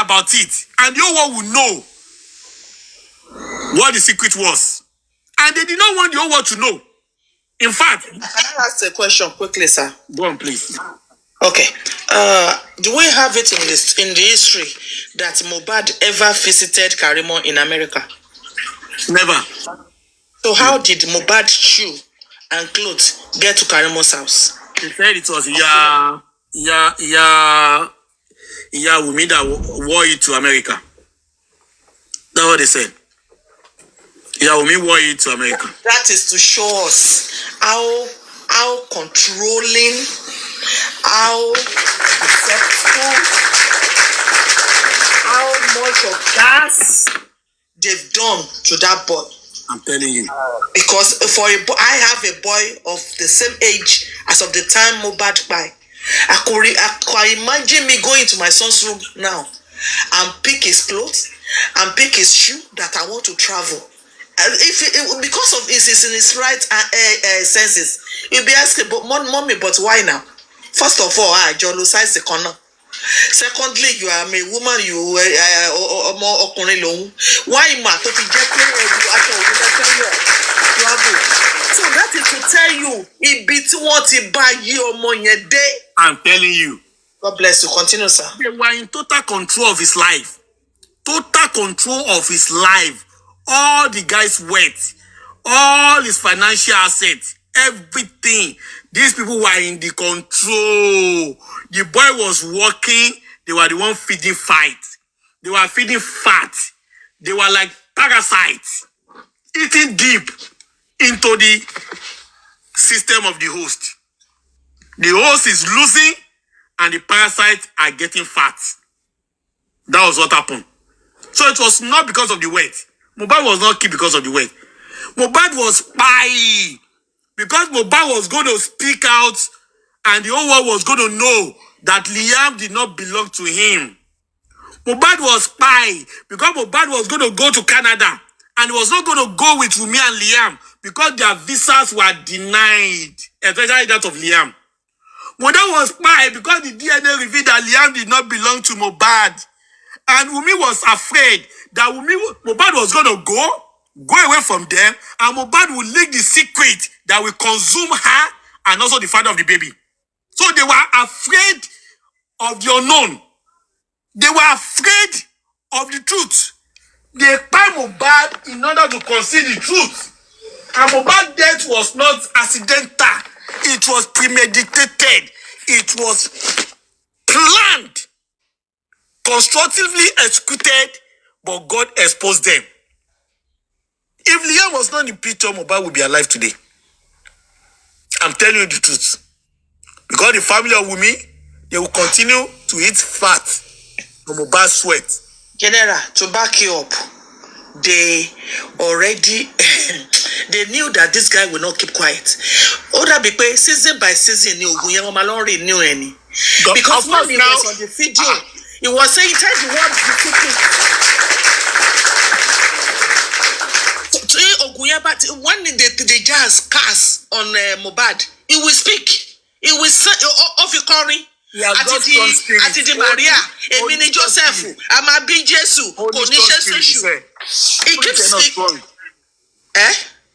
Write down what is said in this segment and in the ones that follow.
about it, and the whole world will know what the secret was. And they did not want the whole world to know. In fact, can I ask a question quickly, sir? Go on, please. Okay. Do we have it in the history that Mohbad ever visited Karimo in America? Never. So how did Mohbad shoe and clothes get to Karimo's house? They said it was Wunmi that wore it to America. That's what they said. Wunmi wore it to America. That is to show us how controlling, how deceptive, how much of gas they've done to that boy. I'm telling you. Because for a boy, I have a boy of the same age as of the time Mohbad died. I could imagine me going to my son's room now and pick his clothes and pick his shoe that I want to travel. Because of it's in his right senses, you'll be asking, but mommy, but why now? First of all, I jealouse the corner. Secondly, you are a woman, you why ma to so that is to tell you, it beats what he buy you money a day. I'm telling you. God bless you. Continue, sir. They were in total control of his life. Total control of his life. All the guy's wealth, all his financial assets, everything. These people were in the control. The boy was working. They were the one feeding fight. They were feeding fat. They were like parasites, eating deep into the system of the host. The host is losing and the parasites are getting fat. That was what happened. So it was not because of the weight. Mohbad was not killed because of the weight. Mohbad was spy. Because Mohbad was going to speak out and the whole world was going to know that Liam did not belong to him. Mohbad was spy because Mohbad was going to go to Canada and he was not going to go with Wunmi and Liam because their visas were denied, especially that of Liam. Mohbad was spy because the DNA revealed that Liam did not belong to Mohbad. And Wunmi was afraid that Mohbad was going to go away from them, and Mohbad will leak the secret that will consume her and also the father of the baby. So they were afraid of the unknown. They were afraid of the truth. They tied Mohbad in order to conceal the truth. And Mohbad's death was not accidental. It was premeditated. It was planned, constructively executed, but God exposed them. If Liam was not in the picture, Mohbad would be alive today. I'm telling you the truth. Because the family of Wunmi, they will continue to eat fat from Mohbad's sweat. General, to back you up, they already they knew that this guy will not keep quiet. Other because season by season, because when he was on the video, he was saying, tell the world the secret. But when the jazz cast on Mohbad, he will speak. He will say, of your curry. Atiti Maria, Emini Joseph, Amabi Jesu, Konisha Seshu. He keeps speaking.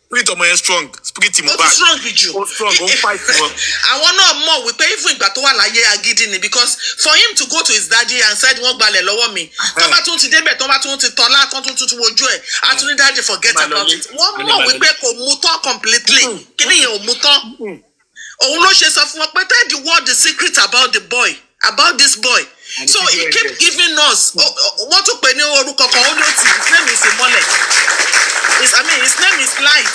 Spirit of my strong. Spirit of Mohbad. Strong with you. Strong. Fight for. I want to know more. We pay for him, but because for him to go to his daddy and said, "Won't ballet lower me." Toma tun ti debe, toma tun ti tola, tun wojo e. Atuni daddy forget about it. One more we pay ko muto completely. Kini ye muto. Òun ló ṣe sọ fún wọn pé tell the world the secret about the boy, about this boy. So he kept giving us. What to pay ni orúkọ kan ó ló ti. His name is Imole. His name is Light.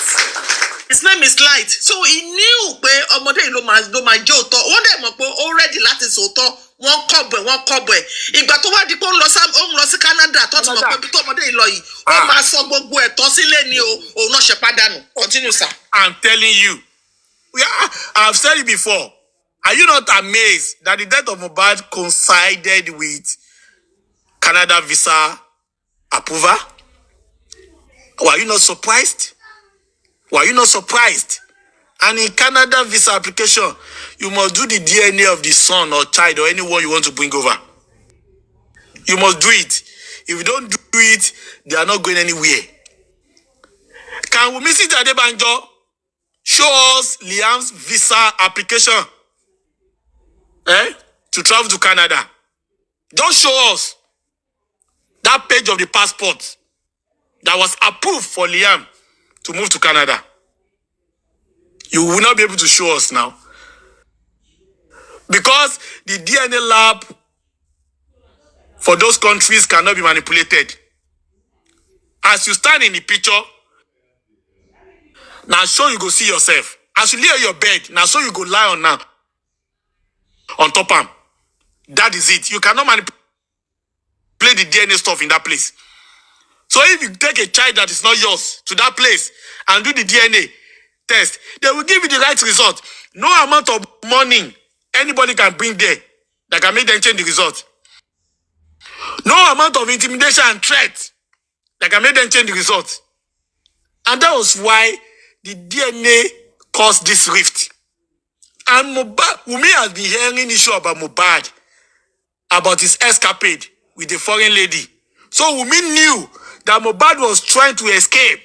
His name is Light. So he knew pé ọmọdé ló máa jẹ́ òótọ́. Wọ́n dẹ̀ mọ̀ pé already láti sòótọ́. Wọ́n kọ́bọ̀ ẹ̀. Ìgbà tó wá di pé ó ń lọ sí Canada tó ti mọ̀ pé bí tó ọmọdé yìí lọ yìí. Ó máa sọ gbogbo ẹ̀tọ́ sílé ni òun náà ṣe pàdánù. Continue, sir. I'm telling you. I've said it before. Are you not amazed that the death of Mohbad coincided with Canada visa approval? Were you not surprised? Were you not surprised? And in Canada visa application, you must do the DNA of the son or child or anyone you want to bring over. You must do it. If you don't do it, they are not going anywhere. Can Wunmi Adebanjo show us Liam's visa application? To travel to Canada. Don't show us that page of the passport that was approved for Liam to move to Canada. You will not be able to show us now. Because the DNA lab for those countries cannot be manipulated. As you stand in the picture, now so you go see yourself. As you lay on your bed, now so you go lie on now. On top of that is it. You cannot manipulate the DNA stuff in that place. So if you take a child that is not yours to that place and do the DNA test, they will give you the right result. No amount of money anybody can bring there that can make them change the result. No amount of intimidation and threat that can make them change the result. And that was why the DNA caused this rift. And Wunmi has been hearing issue about Mohbad, about his escapade with a foreign lady. So Wunmi knew that Mohbad was trying to escape.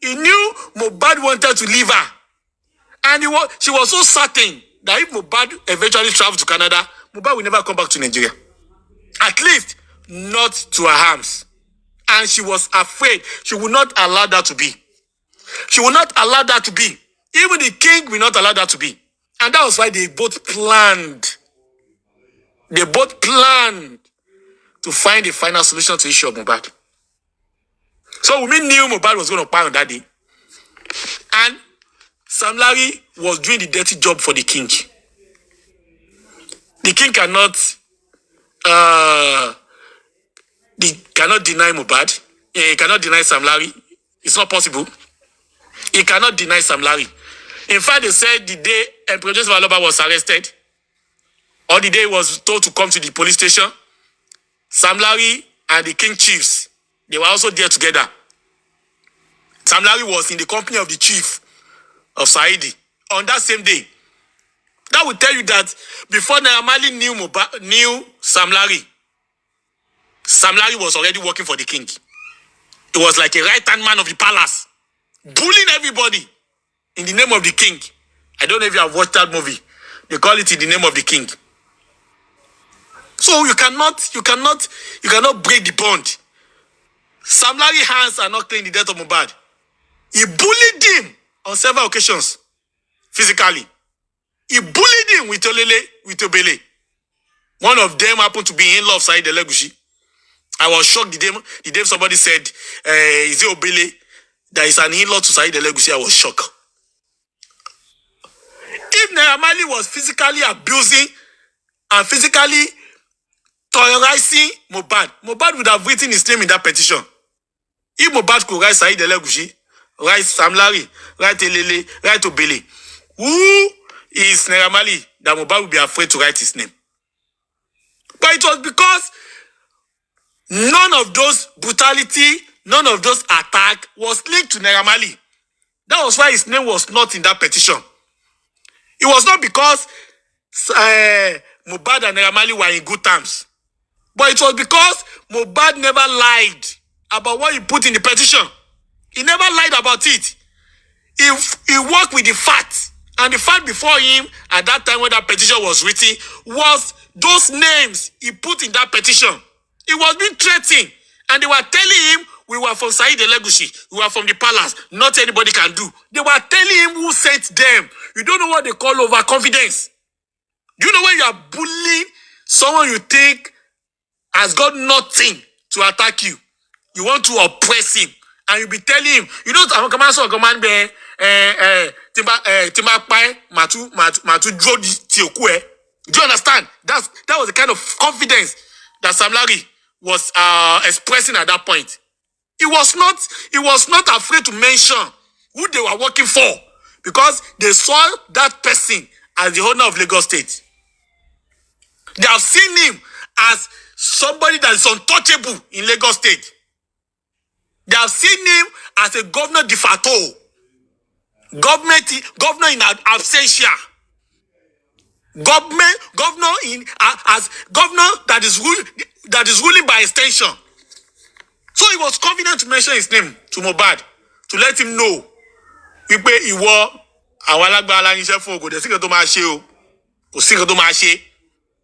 He knew Mohbad wanted to leave her. And she was so certain that if Mohbad eventually traveled to Canada, Mohbad will never come back to Nigeria. At least, not to her arms. And she was afraid. She would not allow that to be. She will not allow that to be. Even the king will not allow that to be. And that was why they both planned. They both planned to find a final solution to the issue of Mohbad. So Wunmi knew Mohbad was going to pay on that day. And Sam Larry was doing the dirty job for the king. The king cannot deny Mohbad. He cannot deny Sam Larry. It's not possible. He cannot deny Sam Larry. In fact, they said the day Emperor Joseph Aloba was arrested, or the day he was told to come to the police station, Sam Larry and the king chiefs, they were also there together. Sam Larry was in the company of the chief of Saidi on that same day. That will tell you that before Naira Marley knew Sam Larry was already working for the king. He was like a right-hand man of the palace, bullying everybody in the name of the king. I don't know if you have watched that movie. They call it In the Name of the King. So you cannot break the bond. Sam Larry's hands are not clean in the death of Mohbad. He bullied him on several occasions, physically. He bullied him with Obele. One of them happened to be in love with Saheed Elegushi. I was shocked the day somebody said, is it Obele that is an in-law to Saheed Elegushi? I was shocked. If Naira Marley was physically abusing and physically terrorizing Mohbad, Mohbad would have written his name in that petition. If Mohbad could write Saheed Elegushi, write Sam Larry, write Elele, write Obele, who is Naira Marley that Mohbad would be afraid to write his name? But it was because none of those brutality, none of those attack was linked to Naira Marley. That was why his name was not in that petition. It was not because Mohbad and Naira Marley were in good terms. But it was because Mohbad never lied about what he put in the petition. He never lied about it. He worked with the facts. And the fact before him, at that time when that petition was written, was those names he put in that petition. He was being threatened. And they were telling him, we were from Saheed Elegushi. We were from the palace. Not anybody can do. They were telling him who sent them. You don't know what they call overconfidence. Do you know when you are bullying someone you think has got nothing to attack you? You want to oppress him. And you be telling him, you know, I'm command be Timba Pai Matu Jodi. Do you understand? That was the kind of confidence that Sam Larry was expressing at that point. He was not afraid to mention who they were working for because they saw that person as the owner of Lagos State. They have seen him as somebody that is untouchable in Lagos State. They have seen him as a governor de facto, governor in absentia, governor that is that is ruling by extension. So he was confident to mention his name to Mohbad to let him know. Wípé ìwọ àwọn alágbára aláyínṣẹ́ fún ògòdè sí kan tó máa ṣe o. Kò sí kan tó máa ṣe.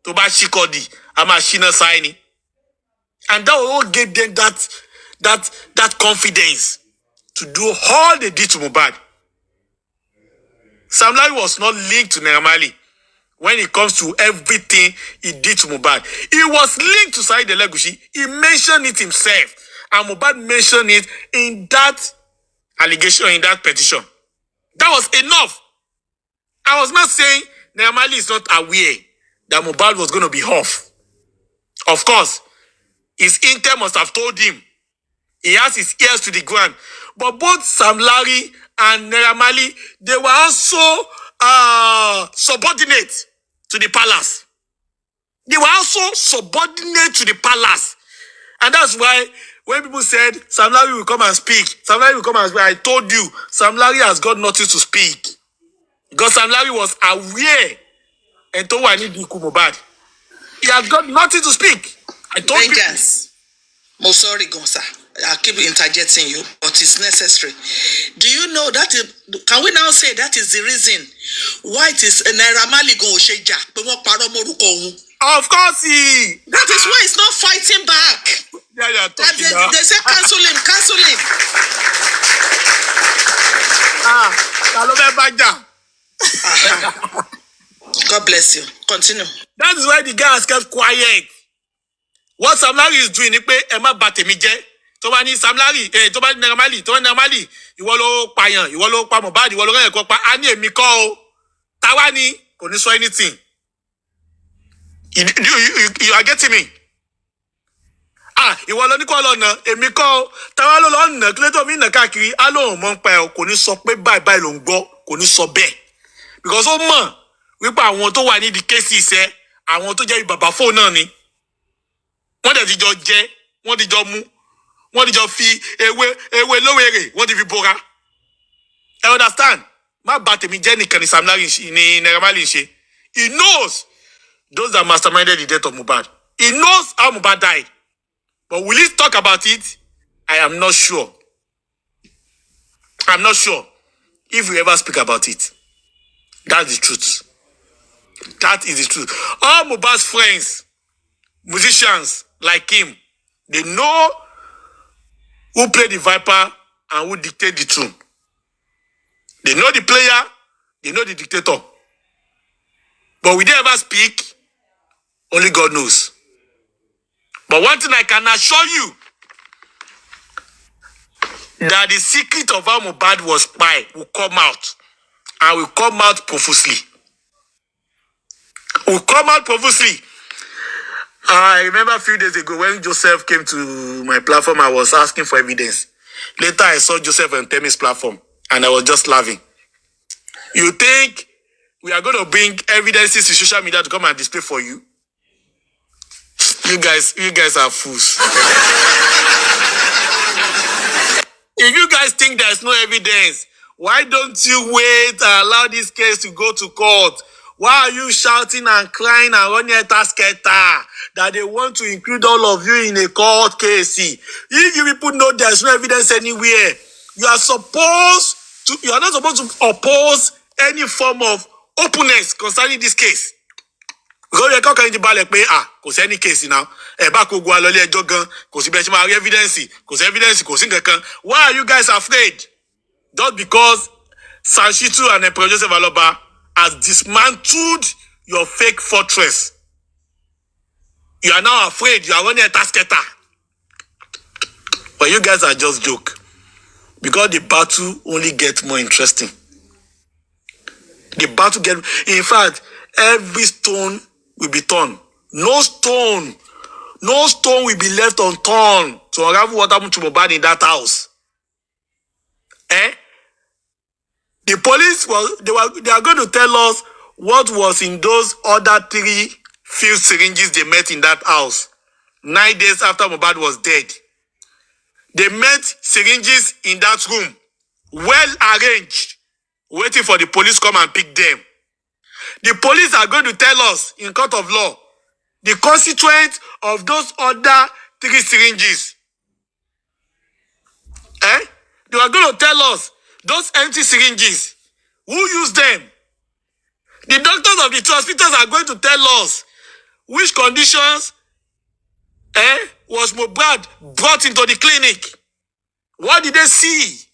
Tó bá ṣí kọ́dì, a máa ṣíná sáì ni. And that all gave them that confidence to do all they did to Mohbad. Sam Larry was not linked to Naira Marley when it comes to everything he did to Mohbad. He was linked to Saheed Elegushi. He mentioned it himself. And Mohbad mentioned it in that allegation, in that petition. That was enough. I was not saying Naira Marley is not aware that Mohbad was going to be off. Of course, his intel must have told him. He has his ears to the ground. But both Sam Larry and Naira Marley, they were also subordinate to the palace. They were also subordinate to the palace. And that's why when people said, Sam Larry will come and speak, Sam Larry will come and speak, I told you, Sam Larry has got nothing to speak. Because Sam Larry was aware and told Mohbad. He has got nothing to speak. I told you. I'm sorry, Gonza. I keep interjecting you, but it's necessary. Do you know that? Can we now say that is the reason why it is Naira Marley go Sheja? Of course, that is why he's not fighting back. Yeah, they say cancel him. God bless you. Continue. That is why the guy has kept quiet. What Sam Larry is doing is pé ẹ má bà tèmi jẹ́. Tó bá ní Sam Larry, tó bá ní Naira Marley, tó bá ní Naira Marley, ìwọ ló pààyàn, ìwọ ló pa Mohbad, ìwọ ló rán ẹ̀kọ́ pa, a ní èmi kọ́ o. Táwa ni kò ní sọ anything. You are getting me? Ìwọ ló ní kó lọ nà, èmi kọ́ o. Táwa ló lọ nà, kí ló tó mi nà káàkiri, á lóun mọ̀ ń pa ẹ̀ o, kò ní sọ pé báyìí ló ń gbọ́, kò ní sọ bẹ́ẹ̀. Because ó mọ̀ wípé àwọn tó wà ní the cases ẹ̀, àwọn tó jẹ́ bàbá fóònù náà ni. Wọ́n dẹ̀ ti jọ jẹ, wọ́n ti jọ mú, wọ́n ti jọ fi ewé lówèrè, wọ́n ti fi bora. I understand. Má bà tèmi jẹ́ nìkan ni Sam Larry ní Naira Marley ṣe. He knows those that masterminded the death of Mohbad. He knows how Mohbad died. But will he talk about it? I am not sure. I'm not sure if we ever speak about it. That's the truth. That is the truth. All Mohbad's friends, musicians like him, they know who played the viper and who dictate the tune. They know the player, they know the dictator. But will they ever speak? Only God knows. But one thing I can assure you, that the secret of how Mohbad was spy will come out. And will come out profusely. Will come out profusely. I remember a few days ago when Joseph came to my platform, I was asking for evidence. Later, I saw Joseph on Temi's platform, and I was just laughing. You think we are going to bring evidences to social media to come and display for you? You guys are fools. If you guys think there's no evidence, why don't you wait and allow this case to go to court? Why are you shouting and crying and running a tasketa that they want to include all of you in a court case? If you people know there's no evidence anywhere, you are not supposed to oppose any form of openness concerning this case. Because you can't pé kò sí any case now. Bá kó go lọ ilé ẹjọ́ gan, kò sí bẹ́ẹ̀ ṣe máa rí evidence, kò sí nǹkan. Why are you guys afraid? Just because Sanshitu and Emperor Joseph Aloba has dismantled your fake fortress, you are now afraid. You are running a tasketa. But you guys are just joke. Because the battle only gets more interesting. The battle in fact, every stone will be turned. No stone will be left unturned to unravel what happened to Mohbad in that house. The police they are going to tell us what was in those other 3 filled syringes they met in that house 9 days after Mohbad was dead. They met syringes in that room, well arranged, waiting for the police to come and pick them. The police are going to tell us in court of law the constituent of those other 3 syringes. They were going to tell us those empty syringes. Who used them? The doctors of the 2 hospitals are going to tell us which conditions was Mohbad brought into the clinic. What did they see?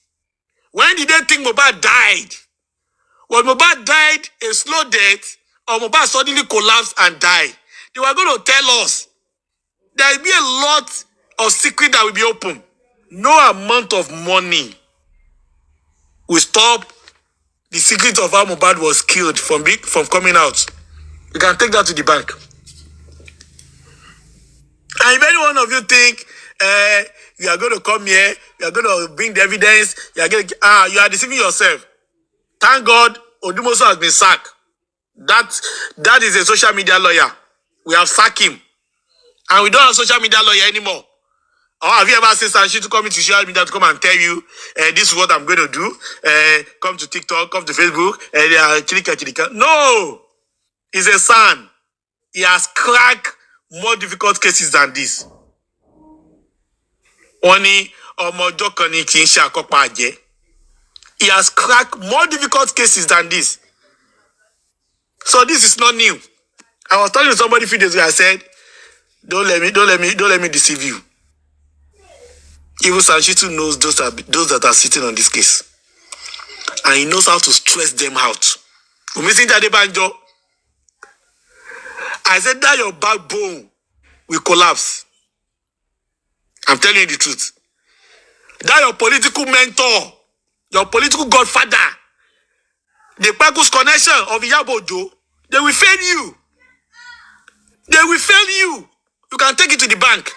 When did they think Mohbad died? Was Mohbad died a slow death, or Mohbad suddenly collapsed and died? They were going to tell us. There will be a lot of secret that will be open. No amount of money will stop the secret of how Mohbad was killed from coming out. You can take that to the bank. And if any one of you think you are going to come here, you are going to bring the evidence, you are deceiving yourself. Thank God, Odumoso has been sacked. That is a social media lawyer. We have sacked him. And we don't have social media lawyer anymore. Or have you ever seen Sanshi to come into social media to come and tell you, this is what I'm going to do? Come to TikTok, come to Facebook. No! He's a son. He has cracked more difficult cases than this. He has cracked more difficult cases than this. So this is not new. I was telling somebody a few days ago, I said, don't let me deceive you. Even Sanshitu knows those that are sitting on this case. And he knows how to stress them out. I said that your backbone will collapse. I'm telling you the truth. That your political mentor, your political godfather, the Pakus connection of Iyabojo, they will fail you. They will fail you. You can take it to the bank.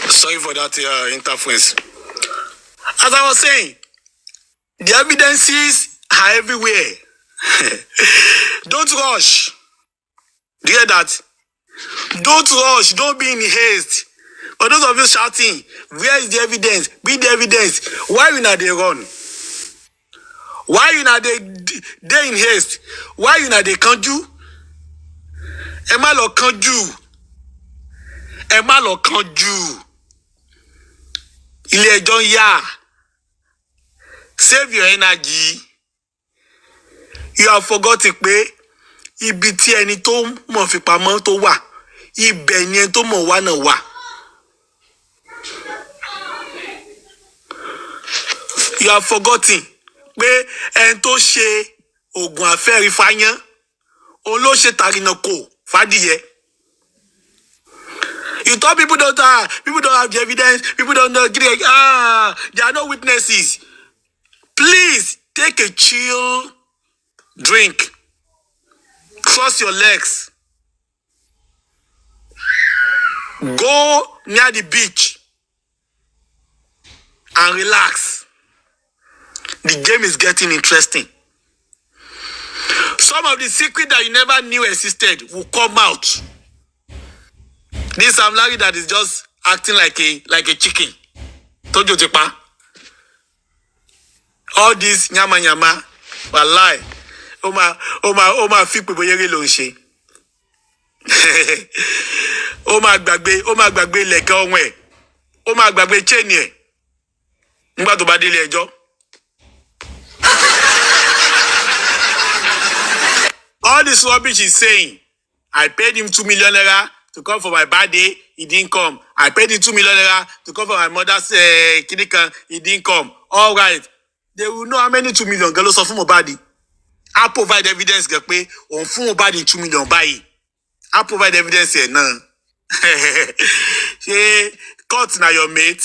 Sorry for that interference. As I was saying, the evidences are everywhere. Don't rush. Do you hear that? Don't rush. Don't be in haste. For those of you shouting, where is the evidence? Be the evidence. Why you not they run? Why you not they in haste? Why you not they can't do? Emma lo can't do. Emma lo can't do. Ilé ẹjọ́ yá. Save your energy. You have forgotten pé ibi tí ẹni tó mọ̀ fi pamọ́ tó wà, ibẹ̀ ni ẹni tó mọ̀ wá náà wà. You have forgotten pé ẹni tó ṣe oògùn àfẹ́rí fáyán, òun ló ṣe tàrínàkò fádìyẹ. You thought people don't have the evidence, people don't know, there are no witnesses. Please take a chill drink. Cross your legs. Go near the beach and relax. The game is getting interesting. Some of the secrets that you never knew existed will come out. This Sam Larry that is just acting like a chicken. Tojo Tepa. All this nyama nyama, wallahi. Oma fi pe boyere lo nse. Oma gbàgbé leke ohun e. Oma gbàgbé chain e. Nígbà tó bá délé ẹjọ́. All this rubbish he's saying, I paid him 2 million naira to come for my birthday, he didn't come. I paid him 2 million naira to come for my mother's clinic, he didn't come. All right. They will know how many 2 million girls of Mohbad. I provide evidence that pay on phone about in 2 million buy. I provide evidence here now. Say, court now your mate.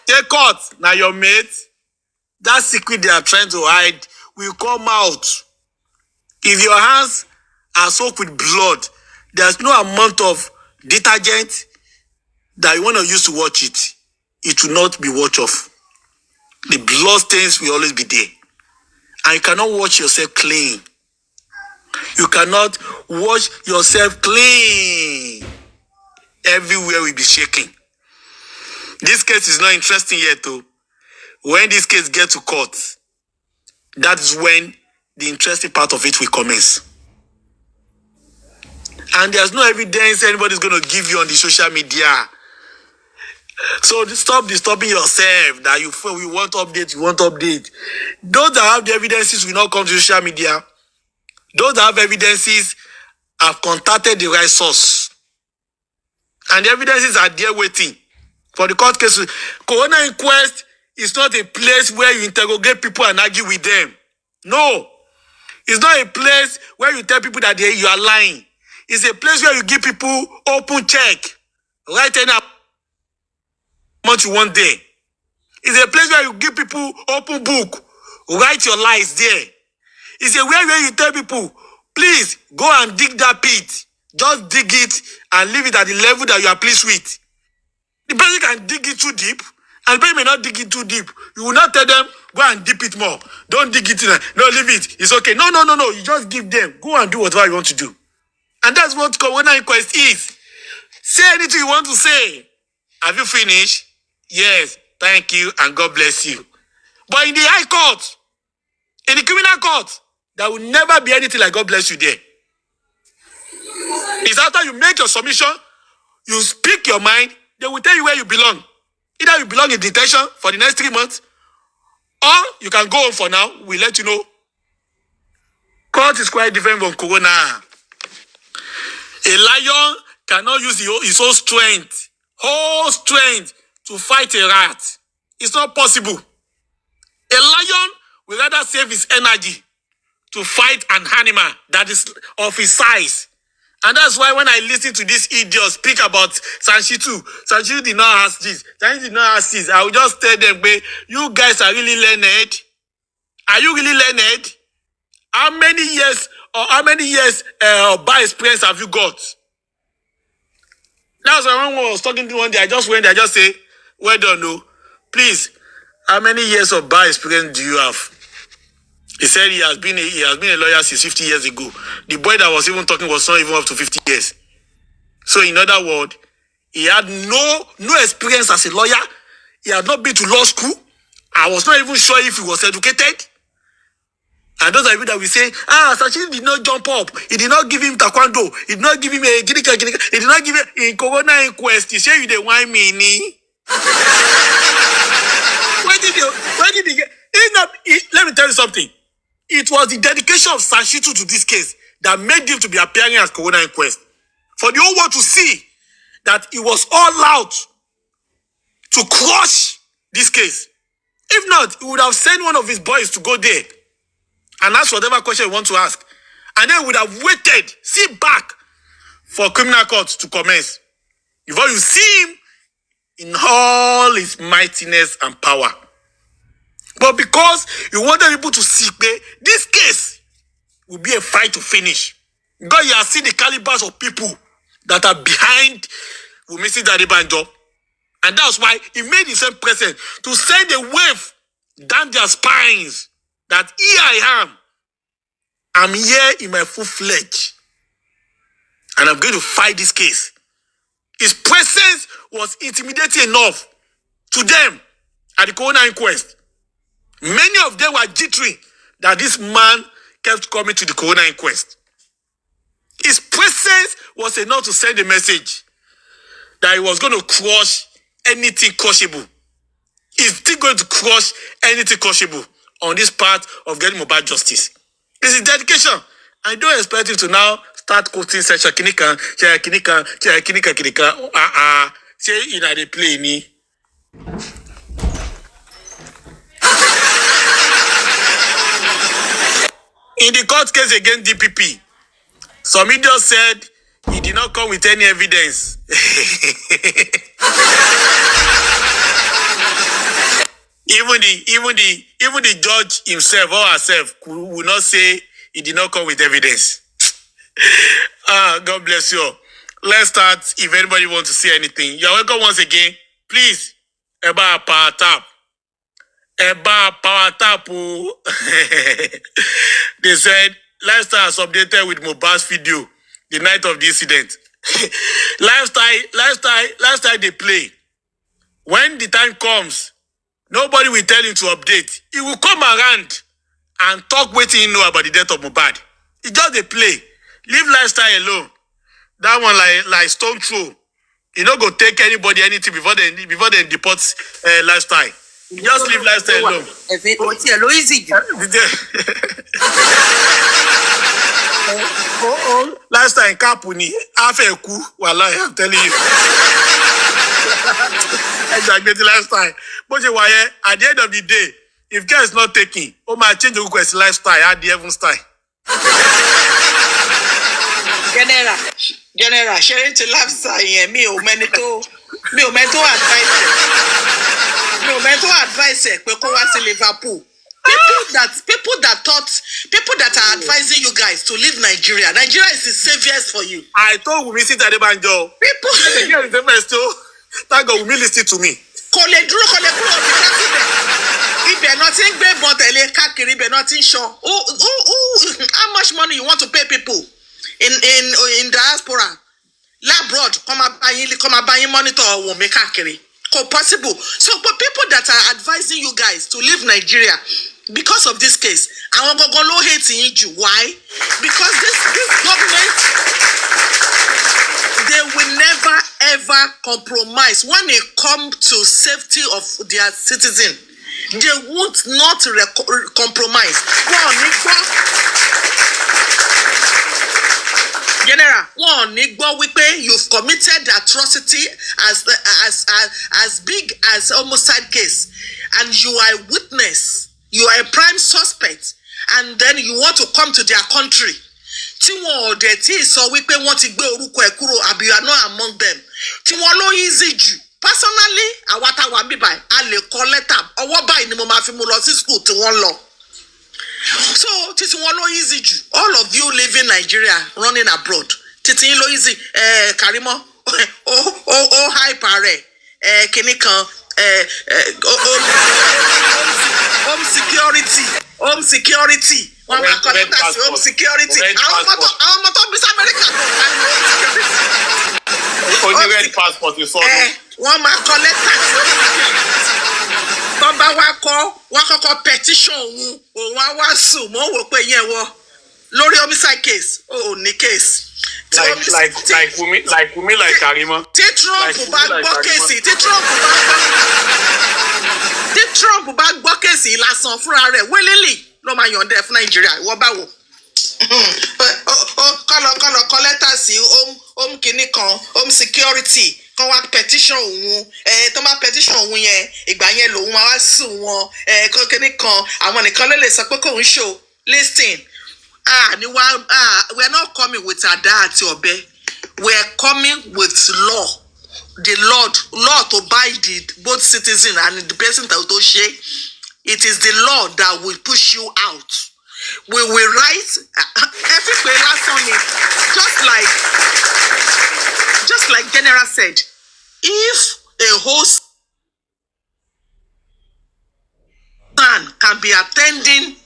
Say, court now your mate. That secret they are trying to hide will come out. If your hands are soaked with blood, there's no amount of detergent that you want to use to wash it. It will not be washed off. The blood stains will always be there. And you cannot wash yourself clean. You cannot wash yourself clean. Everywhere will be shaking. This case is not interesting yet, though. When this case gets to court, that is when the interesting part of it will commence. And there's no evidence anybody's going to give you on the social media. So stop disturbing yourself that you want update, you want update. Those that have the evidences will not come to social media. Those that have evidences have contacted the right source. And the evidences are there waiting for the court case. Corona inquest is not a place where you interrogate people and argue with them. No. It's not a place where you tell people that you are lying. It's a place where you give people open check. Write any amount you want there. It's a place where you give people open book. Write your lies there. It's a way where you tell people, please go and dig that pit. Just dig it and leave it at the level that you are pleased with. The person can dig it too deep, and the person may not dig it too deep. You will not tell them, go and dip it more. Don't dig it in. No, leave it. It's okay. No. You just give them. Go and do whatever you want to do. And that's what Corona inquest is. Say anything you want to say. Have you finished? Yes. Thank you and God bless you. But in the high court, in the criminal court, there will never be anything like God bless you there. It's after you make your submission, you speak your mind, they will tell you where you belong. Either you belong in detention for the next 3 months, or you can go home for now. We'll let you know. Court is quite different from Corona. A lion cannot use his whole strength to fight a rat. It's not possible. A lion will rather save his energy to fight an animal that is of his size. And that's why when I listen to this idiot speak about Sanshitu did not ask this, Sanshitu did not ask this, I will just tell them, you guys are really learned. Are you really learned? How many years by experience have you got? That's why when I was talking to one day, I just went there, I just say, well done, no. Please, how many years of bar experience do you have? He said he has been a lawyer since 50 years ago. The boy that was even talking was not even up to 50 years. So in other words, he had no experience as a lawyer. He had not been to law school. I was not even sure if he was educated. And those of you that will say, Sachin did not jump up. He did not give him taekwondo. He did not give him a ginika. He did not give him in Corona inquest. He said you the wine me. Where did he get? Let me tell you something. It was the dedication of Sanshitu to this case that made him to be appearing as Corona inquest. For the whole world to see that he was all out to crush this case. If not, he would have sent one of his boys to go there and ask whatever question you want to ask. And then would have waited, sit back for criminal court to commence. Before you see him in all his mightiness and power. But because you wanted people to see this case will be a fight to finish. Because you have seen the calibers of people that are behind Wunmi Banjo. And that's why he made himself present to send a wave down their spines that here I am. I'm here in my full fledged. And I'm going to fight this case. His presence was intimidating enough to them at the Corona inquest. Many of them were jittery that this man kept coming to the Corona inquest. His presence was enough to send a message that he was going to crush anything crushable. He's still going to crush anything crushable on this part of getting Mohbad justice. This is dedication. I don't expect him to now start quoting say kinika. Say in a play me. In the court case against DPP, some idiot said he did not come with any evidence. Even the judge himself or herself will not say he did not come with evidence. God bless you all. Let's start. If anybody wants to say anything, you're welcome once again. Please, Eba power tap. Eba power tap. They said lifestyle is updated with Mohbad's video the night of the incident. lifestyle they play. When the time comes, nobody will tell him to update. He will come around and talk what he know about the death of Mohbad. It's just a play. Leave lifestyle alone. That one like stone throw. You don't go take anybody anything before they deport lifestyle. Just leave lifestyle alone. Lifestyle in Kapuni. Afeku. Wallahi, I'm telling you. Exactly the lifestyle. But at the end of the day, if care is not taking, might change the request lifestyle at the heaven style. General, sharing to lifestyle here. Me o mental advice. No mental advice. People want to Liverpool. People that are advising you guys to leave Nigeria. Nigeria is the safest for you. I told Wunmi sit at the banjo. People. Thank God Wunmi listen to me. Nothing great, but nothing sure. How much money you want to pay people in diaspora? Labroad, come buy monitor or make possible. So, but people that are advising you guys to leave Nigeria because of this case, I want to go low hating you. Why? Because this government, they will never ever compromise when it comes to safety of their citizen. They would not compromise. General, you've committed atrocity as big as homicide case, and you are a witness. You are a prime suspect, and then you want to come to their country. You are not among them. Easy. Personally, I call letter. School to one law. So, this one easy. All of you live in Nigeria, running abroad. Titi lo easy. Karimo. Hi pare. Kinikan. Home security. Home security. Home security. Our motor Miss America. Only red passport you saw. One man collect tax. Baba wako petition one sue mo wo pe yen wo lórí homicide case ni case like Wunmi like Karimo. Trump bá gbọ́ case lásán fúnra rẹ̀ wélélì ló máa yọ̀ǹda fún Nàìjíríà ìwọ báwo kọ́ lẹ́tà sí home kìíní kan home security kan wá petition òun tó máa petition òun yẹn ìgbà yẹn lòun máa wá sùn wọn kìíní kan àwọn nìkan ló lè sọ pé kóun show listing we are not coming with àdá àti ọ̀bẹ we are coming with law the law to bind both citizen and the person that to share. It is the law that will push you out. We will write every last on it, just like General said. If a host man can be attending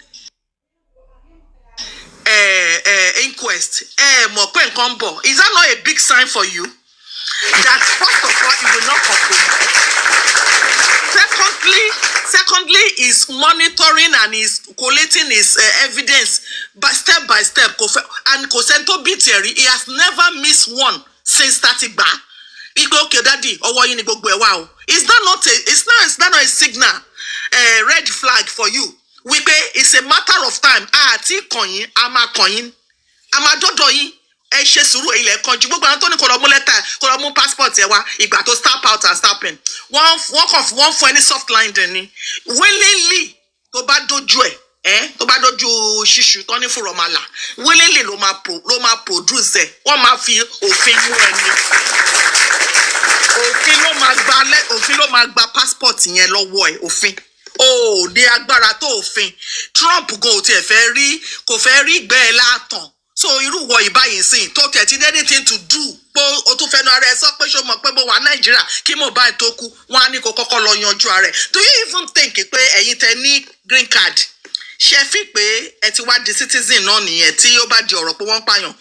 inquest, is that not a big sign for you? That first of all, it will not compromise. Secondly, is monitoring and is collating his evidence by step, and Kosento Biteri, he has never missed one since starting back. Okay, daddy, it's not a signal, red flag for you. It's a matter of time. Passport to stamp out and stamping. One for any soft line then willingly to bad dojo tó bá dojú ṣíṣù tó ní fúnra màlà wílélè ló máa produce ẹ̀ wọ́n máa fi òfin mú ẹni òfin ló máa gba passport yẹn lọ́wọ́ ẹ̀ òfin ní agbára tó òfin Trump gan ò tiẹ̀ kò fẹ́ rí ìgbẹ́ ẹ̀ láàtàn so irú wọ ìbáyìí sìn tó tẹ̀ tí anything to do pé o tún fẹnu ara ẹ sọ pé ṣó mọ̀ pé mo wà Nàìjíríà kí Mohbad tó kú wọn á ní kó kọ́kọ́ lọ yanjú ara ẹ̀ do you even think pé ẹ̀yin tẹ ní green card ṣe fi pé ẹ ti wá di citizen náà nìyẹn tí ó bá di ọ̀rọ̀ pé wọ́n pààyàn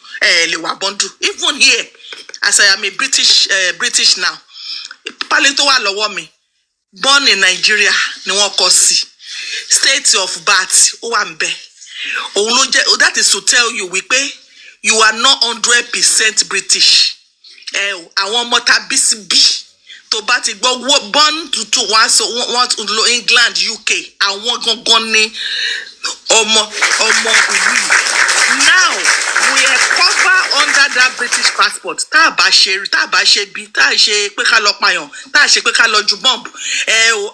lè wà bọ́ndù even here as I am a British now pálí tó wà lọ́wọ́ mi born in Nigeria ni wọ́n kọ sí state of birth ó wà ń bẹ̀ òun ló jẹ́ that is to tell you wípé you are not 100% British àwọn ọmọ tàbí sí bí tó bá ti gbọ́ born to wọ́n lo England UK àwọn gangan ni ọmọ ìlú yìí now we are covered under that British passport tá a bá ṣe bí tá a ṣe pé ká lọ pààyàn tá a ṣe pé ká lọ ju bomb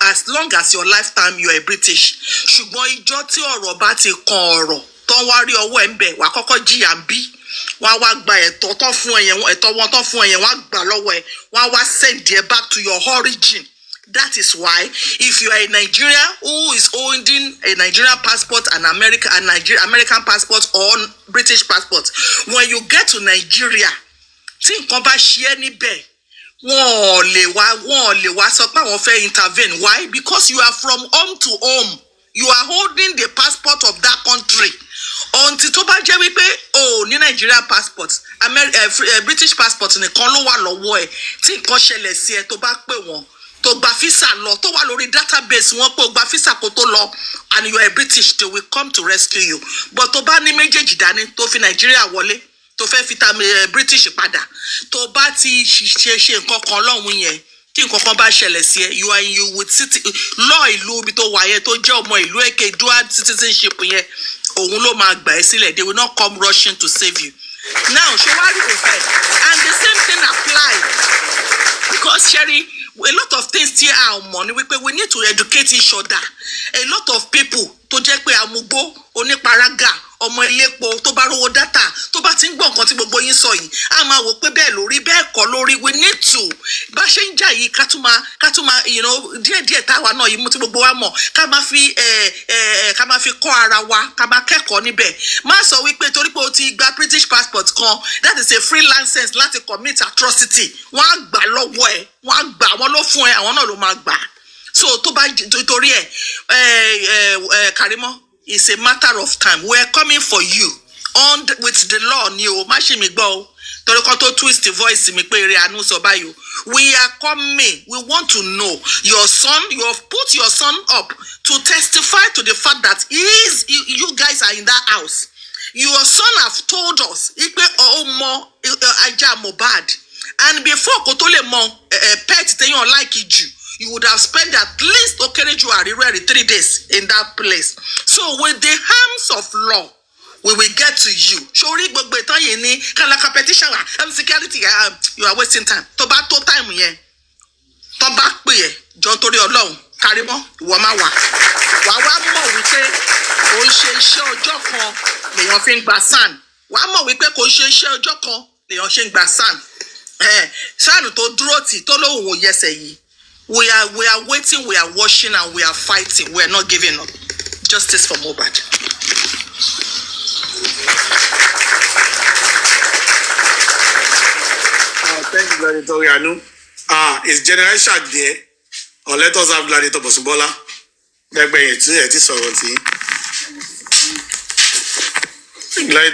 as long as your lifetime you are British ṣùgbọ́n ìjọ tí ọ̀rọ̀ bá ti kan ọ̀rọ̀ tó ń wá rí ọwọ́ ẹ̀ ń bẹ̀ wà kọ́kọ́ jìyà ń bí wọ́n á wá gba ẹ̀tọ́ tó fún ẹ̀yẹn ẹ̀tọ́ wọn tó fún ẹ̀yẹn wọ́n á gbà lọ́wọ́ ẹ̀ wọ́n á wá send ẹ̀ back to your origin. That is why if you are a Nigerian who is holding a Nigerian passport and American passport or British passport, when you get to Nigeria, tí nǹkan bá ṣe ẹ́ níbẹ̀, wọ́n lè wá sọ pé àwọn fẹ́ intervene. Why? Because you are from home to home. You are holding the passport of that country. Until tó bá jẹ́ wípé ní Nigerian passport, British passport nìkan ló wà lọ́wọ́ ẹ̀ tí nǹkan ṣẹlẹ̀ sí ẹ tó bá pè wọ́n. To gba visa lọ tó wà lórí database wọn pé gba visa kó tó lọ and you are British they will come to rescue you but tó bá ní méjèèjì dání tó fi Nigeria wọlé tó fẹ́ fi British padà tó bá ti ṣe nǹkan kan lọ́hùn yẹn tí nǹkan kan bá ṣẹlẹ̀ sí ẹ you with city law ìlú ibi tó wà yẹn tó jẹ́ ọmọ ìlú èké dual citizenship yẹn òun ló máa gbà ẹ́ sílẹ̀ they will not come rushing to save you now ṣọwárí kò fẹ́ and the same thing apply because Sherry a lot of things here are money we need to educate each other a lot of people tó jẹ́ pé amúgbó oníparaga ọmọ ilépo tó bá rówó data tó bá ti ń gbọ́ nǹkan tí gbogbo yín sọ yìí a máa wò pé bẹ́ẹ̀ lórí bẹ́ẹ̀ kọ́ lórí we need to bá ṣe ń jà yìí ká tún máa díẹ̀díẹ̀ táwa náà yìí mú tí gbogbo wa mọ̀ ká máa fi kọ́ ara wa ká máa kẹ́kọ̀ọ́ níbẹ̀ má sọ wípé torí pé o ti gba British passport kan that is a free license láti commit atrocity wọ́n á gbà lọ́wọ́ ẹ̀ wọ́n á gbà wọ́n ló fún ẹ àwọn náà ló máa gbà so tó bá torí ẹ Karimo it's a matter of time we are coming for you on with the law ni o má ṣe mi gbọ́ o torí kan tó twist voice mi pé eré àánú sọ báyìí we are coming we want to know your son you have put your son up to testify to the fact that you guys are in that house your son have told us ipe ọmọ ajá Mohbad and before kó tó lè mọ pet téèyàn like jù you would have spent at least 3 days in that place. So with the arms of law, we will get to you. Shori gbogbo ìtàn yìí ní kala competition security you are wasting time. Tó bá tó time yẹn. Tó bá pè ẹ́ jọ torí Ọlọ́run Karimo ìwọ máa wà. Wà wá mọ̀ wípé kò ń ṣe iṣẹ́ ọjọ́ kan lèèyàn fi ń gba SAN. Wà á mọ̀ wípé kò ń ṣe iṣẹ́ ọjọ́ kan lèèyàn ṣe ń gba SAN. SAN tó dúró tì tó lóhùn ò yẹsẹ̀ yìí. We are waiting, we are watching, and we are fighting. We are not giving up. Justice for Mohbad. Thank you, Gladiator Yanu. Is General Shaq there? Or let us have Gladiator Bosubola. Gladiator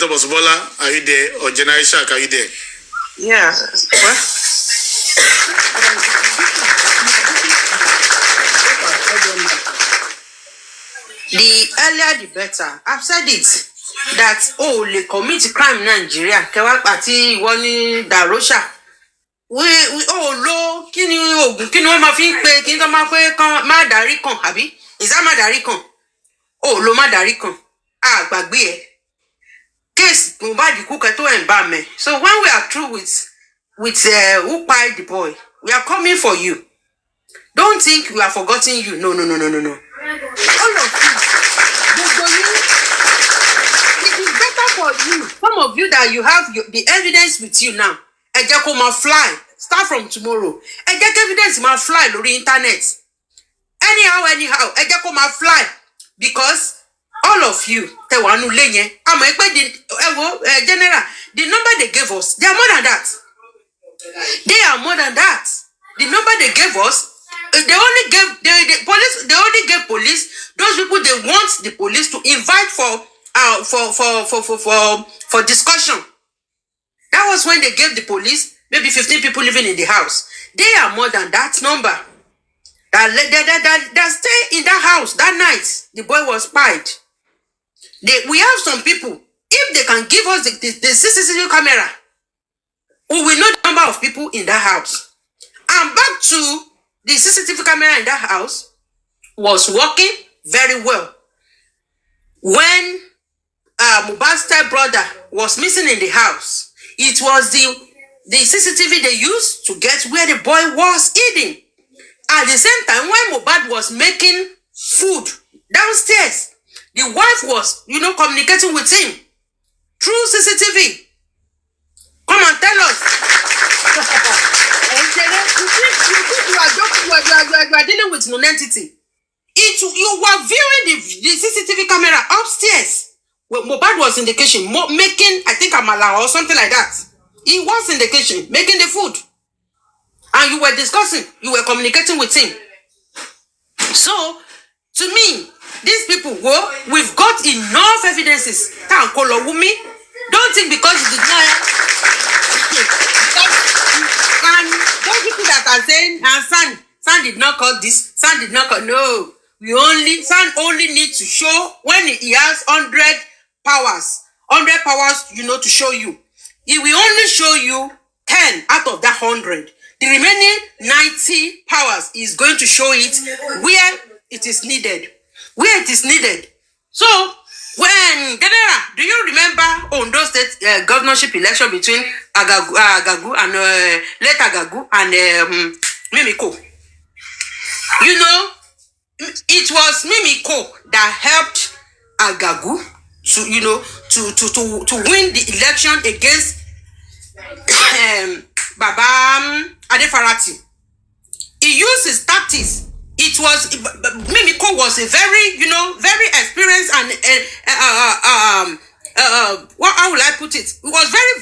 Bosubola, are you there? Or General Shaq, are you there? Yeah. What? The earlier the better. I've said it that le commit crime in Nigeria. Kewa pati woni Darosha. We lo kini ogun kini wọ́n ma fi pe kini tó ma pe kan ma dari kan àbí? Is that ma dari kan? Lo ma dari kan. Gbàgbé ẹ. Case Mohbad ku ke to en ba me. So when we are through with who pied the boy, we are coming for you. Don't think we are forgetting you. No. All of you. of you that you have the evidence with you now, ẹ jẹ́ kó máa fly. Start from tomorrow. Ẹ jẹ́ kí evidence máa fly lórí internet. Anyhow, ẹ jẹ́ kó máa fly. Because all of you, tẹ wà nù lé yẹn, àmọ́ ẹ pé general, the number they gave us, they are more than that. They are more than that. The number they gave us, they only gave police those people they want the police to invite for discussion. That was when they gave the police maybe 15 people living in the house. They are more than that number. That stay in that house that night. The boy was spied. We have some people. If they can give us the CCTV camera, we will know the number of people in that house. And back to the CCTV camera in that house was working very well. When Mohbad's stepbrother was missing in the house, it was the CCTV they used to get where the boy was eating. At the same time, when Mohbad was making food downstairs, the wife was, communicating with him through CCTV. Come and tell us. You are dealing with non-entity. You were viewing the CCTV camera upstairs. Well, Mohbad was in the kitchen making, I think, amala or something like that. He was in the kitchen making the food. And you were discussing, you were communicating with him. So, to me, these people, we've got enough evidences. Wunmi, don't think because you did not. And those people that are saying, San did not call this, San did not call. No, San only needs to show when he has 100 powers, to show you. He will only show you 10 out of that 100. The remaining 90 powers is going to show it where it is needed. Where it is needed. So, when General, do you remember Ondo State governorship election between Agagu and late Agagu and Mimiko? It was Mimiko that helped Agagu to win the election against Baba Adefarati. He used his tactics. It was Mimiko was a very, very experienced and how will I put it? It was very